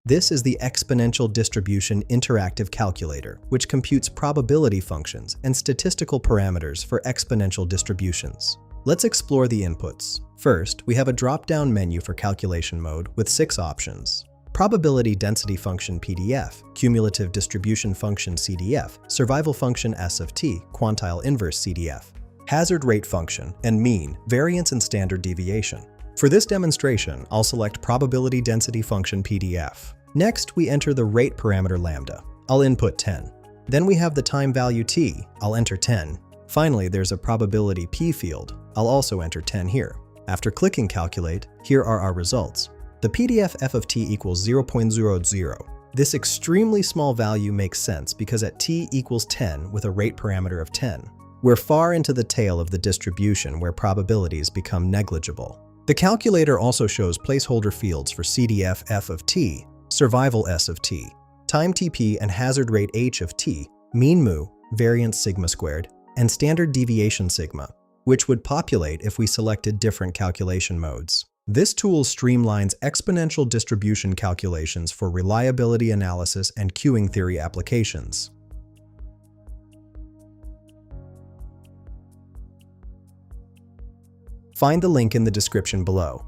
This is the Exponential Distribution Interactive Calculator, which computes probability functions and statistical parameters for exponential distributions. Let's explore the inputs. First, we have a drop-down menu for calculation mode with 6 options. Probability density function PDF, cumulative distribution function CDF, survival function S of t, quantile inverse CDF, hazard rate function, and mean, variance, and standard deviation. For this demonstration, I'll select probability density function PDF. Next, we enter the rate parameter lambda. I'll input 10. Then we have the time value t. I'll enter 10. Finally, there's a probability p field. I'll also enter 10 here. After clicking calculate, here are our results. The PDF f of t equals 0.00. This extremely small value makes sense because at t equals 10 with a rate parameter of 10, we're far into the tail of the distribution where probabilities become negligible. The calculator also shows placeholder fields for CDF f of t, survival s of t, time tp and hazard rate h of t, mean mu, variance sigma squared, and standard deviation sigma, which would populate if we selected different calculation modes. This tool streamlines exponential distribution calculations for reliability analysis and queuing theory applications. Find the link in the description below.